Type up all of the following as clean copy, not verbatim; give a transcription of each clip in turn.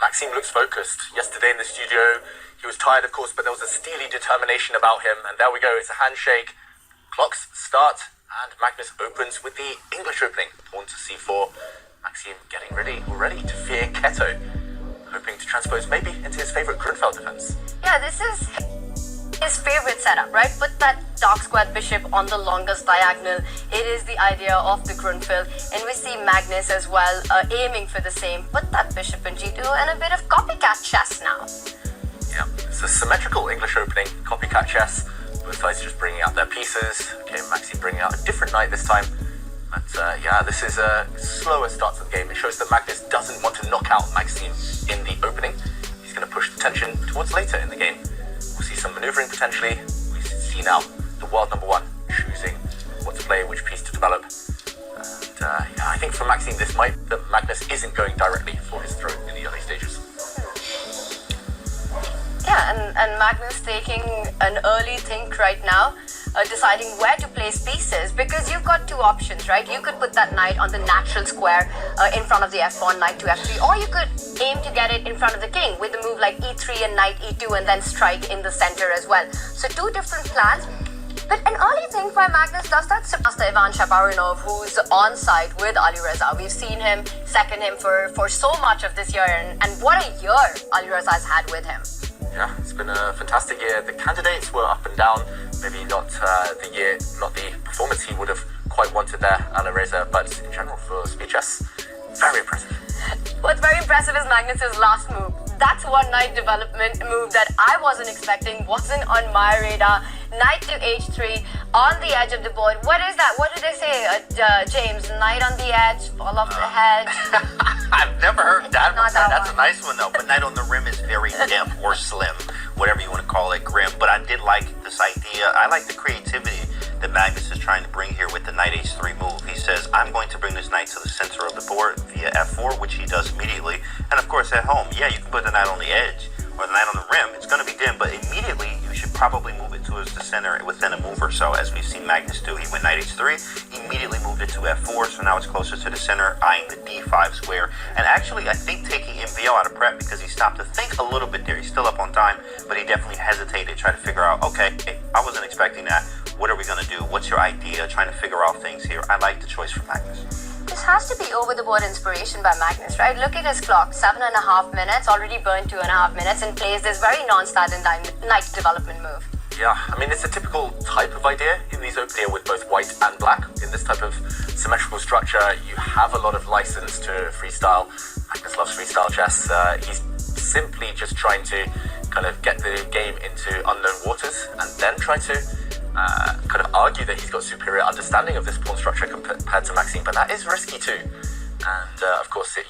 Maxime looks focused. Yesterday in the studio, he was tired, of course, but there was a steely determination about him. And there we go, it's a handshake. Clocks start, and Magnus opens with the English opening. Pawn to c4. Maxime getting ready already to fear Keto, hoping to transpose maybe into his favorite Grunfeld defense. Yeah, this is his favorite setup, right? Put that dark squared bishop on the longest diagonal. It is the idea of the Grunfeld, and we see Magnus as well aiming for the same. Put that bishop in g2 and a bit of copycat chess now. Yeah, it's a symmetrical English opening, copycat chess. Both sides just bringing out their pieces. Okay, Maxime bringing out a different knight this time. But yeah, this is a slower start to the game. It shows that Magnus doesn't want to knock out Maxime in the opening. He's going to push the tension towards later in the game. We'll see some maneuvering potentially. We see now the world number one choosing what to play, which piece to develop. And yeah, I think for Maxime this might that Magnus isn't going directly for his throat in the early stages. Yeah, and Magnus taking an early think right now, deciding where to place pieces, because you've got two options, right? You could put that knight on the natural square in front of the f1, knight to f3, or you could aim to get it in front of the king with a move like e3 and knight e2 and then strike in the center as well. So two different plans. But an early think by Magnus does that surpass Ivan Shabarinov, who's on side with Alireza. We've seen him, second him for so much of this year, and what a year Alireza has had with him. Yeah, it's been a fantastic year. The candidates were up and down. Maybe not the performance he would have quite wanted there, Alireza, but in general for speed chess, very impressive. What's very impressive is Magnus's last move. That's one knight development move that I wasn't expecting, wasn't on my radar. Knight to h3 on the edge of the board. What is that? What did they say, James? Knight on the edge, fall off the hedge. I've never heard that one. That's one. a nice one though. But knight on the rim is very dim or slim, whatever you want to call it, grim. But I did like this idea. I like the creativity that Magnus is trying to bring here with the knight h3 move. He says, I'm going to bring this knight to the center of the board via f4, which he does immediately. And of course at home, yeah, you can put the knight on the edge or the knight on the rim. It's going to be dim, but immediately you should probably move it towards the center within a move or so, as we've seen Magnus do. He went knight h3, immediately moved it to f4, so now it's closer to the center, eyeing the d5 square. And actually, I think taking MVL out of prep because he stopped to think a little bit there. He's still up on time, but he definitely hesitated, trying to figure out, okay, I wasn't expecting that. What are we going to do? What's your idea? Trying to figure out things here. I like the choice from Magnus. This has to be over-the-board inspiration by Magnus, right? Look at his clock, 7.5 minutes, already burned 2.5 minutes, and plays this very non-standard knight development move. Yeah, I mean, it's a typical type of idea in these opening with both white and black. In this type of symmetrical structure, you have a lot of license to freestyle. Magnus loves freestyle chess. He's simply just trying to kind of get the game into unknown waters and then try to kind of argue that he's got superior understanding of this pawn structure compared to Maxime, but that is risky too. And of course it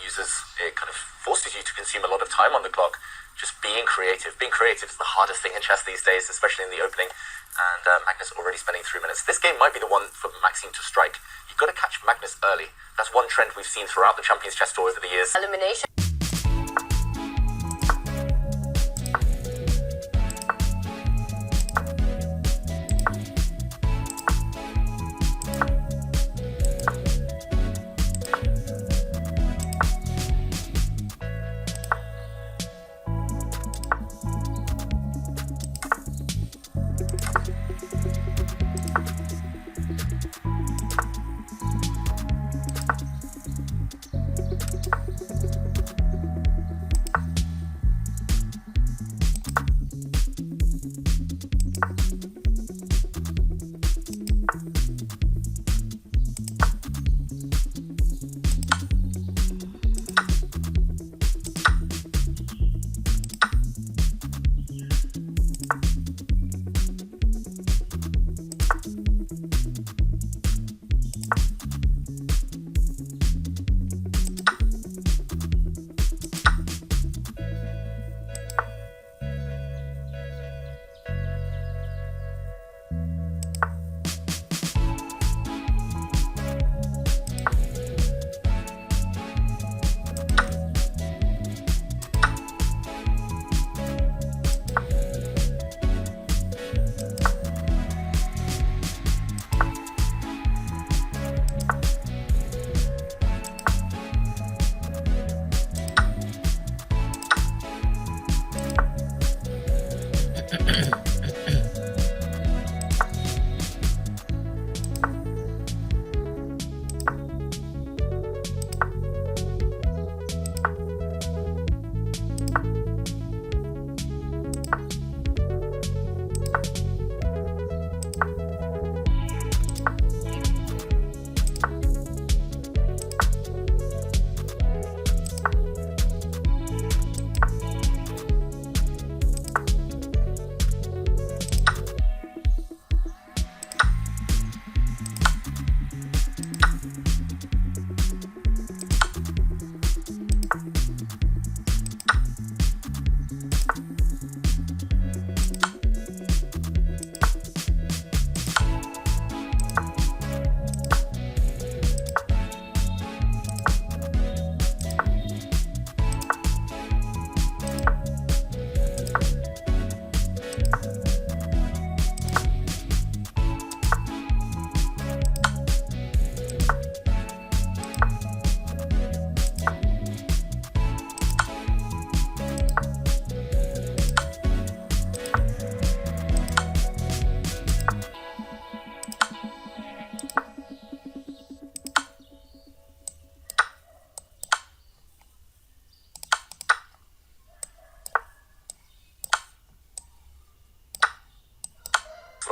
kind of forces you to consume a lot of time on the clock. Just being creative is the hardest thing in chess these days, especially in the opening. And Magnus already spending 3 minutes. This game might be the one for Maxime to strike. You've got to catch Magnus early. That's one trend we've seen throughout the Champions Chess Tour over the years. Elimination.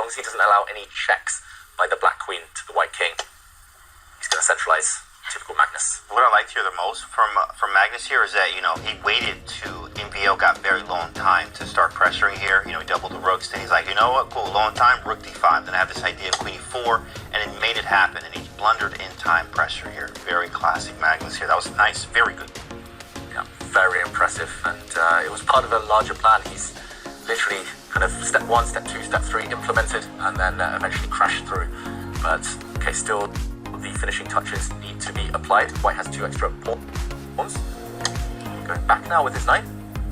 long as he doesn't allow any checks by the black queen to the white king, he's going to centralize. Typical Magnus. What I liked here the most from Magnus here is that, you know, he waited to NPL got very low in time to start pressuring here. You know, he doubled the rooks. Then he's like, you know what, cool, low in time, rook d5. Then I have this idea of queen e4, and it made it happen. And he blundered in time pressure here. Very classic Magnus here. That was nice. Very good. Yeah, very impressive. And it was part of a larger plan. He's literally kind of step 1, step 2, step 3 implemented, and then eventually crashed through. But, okay, still the finishing touches need to be applied. White has 2 extra pawns. Going back now with his knight.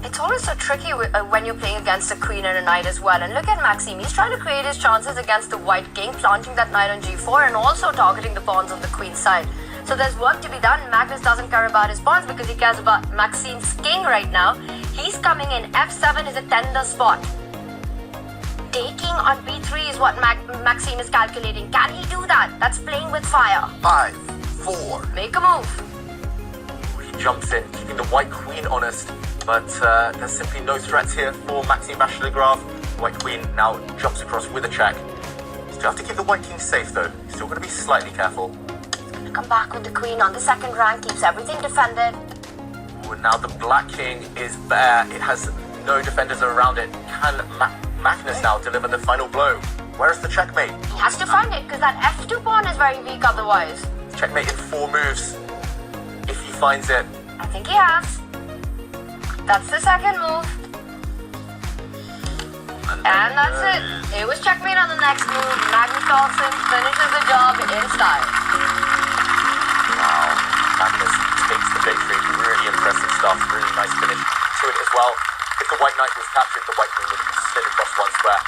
It's always so tricky when you're playing against a queen and a knight as well. And look at Maxime. He's trying to create his chances against the white king, planting that knight on g4 and also targeting the pawns on the queen side. So there's work to be done. Magnus doesn't care about his pawns because he cares about Maxime's king right now. He's coming in. f7 is a tender spot. Taking on b3 is what Maxime is calculating. Can he do that? That's playing with fire. 5, 4. Make a move. He jumps in, keeping the white queen honest, but there's simply no threats here for Maxime Vachier-Lagrave. White queen now jumps across with a check. Still have to keep the white king safe though. Still got to be slightly careful. He's going to come back with the queen on the second rank, keeps everything defended. Ooh, now the black king is bare. It has no defenders around it. Can Magnus now deliver the final blow? Where is the checkmate? He has to find it because that f2 pawn is very weak otherwise. Checkmate in 4 moves. If he finds it. I think he has. That's the second move. And that's it. It was checkmate on the next move. Magnus Carlsen finishes the job in style. Wow. Magnus takes the victory. Really impressive stuff. Really nice finish to it as well. If the white knight was captured, the white queen would have slid across 1 square.